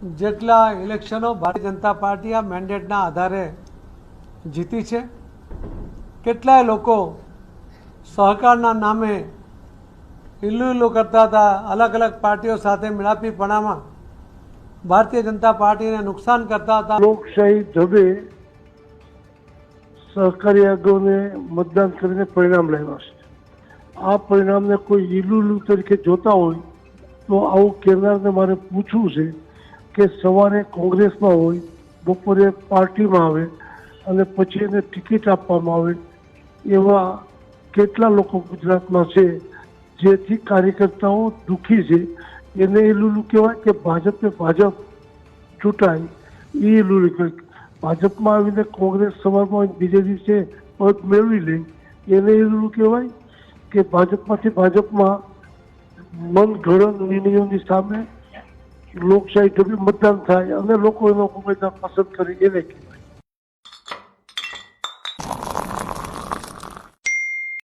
જેટલા ઇલેક્શનો ભારતીય જનતા પાર્ટી આ મેન્ડેટના આધારે જીતી છે, કેટલાય લોકો સહકારના નામે ઇલ્લુ કરતા હતા, અલગ અલગ પાર્ટીઓ સાથે મિલાપીપણામાં ભારતીય જનતા પાર્ટીને નુકસાન કરતા હતા। લોકશાહી ઢબે સહકારી આગેવાનોને મતદાન કરીને પરિણામ લાવ્યા છે। આ પરિણામને કોઈ ઇલ્લુ તરીકે જોતા હોય તો આવું કહેનારને મારે પૂછવું છે કે સવારે કોંગ્રેસમાં હોય, બપોરે પાર્ટીમાં આવે અને પછી એને ટિકિટ આપવામાં આવે એવા કેટલા લોકો ગુજરાતમાં છે જેથી કાર્યકર્તાઓ દુઃખી છે। એને ઇલ્લુ કહેવાય કે ભાજપ ચૂંટાય એ ઇલ્લુ કહેવાય। ભાજપમાં આવીને કોંગ્રેસ સવારમાં બીજે દિવસે પદ મેળવી લે એને ઇલ્લુ કહેવાય કે ભાજપમાંથી ભાજપમાં મનગઢંત નિર્ણયોની સામે લોકશાહી ઢબે મતદાન થાય અને લોકો એનો ઉમેદવાર પસંદ કરે એને કહેવાય।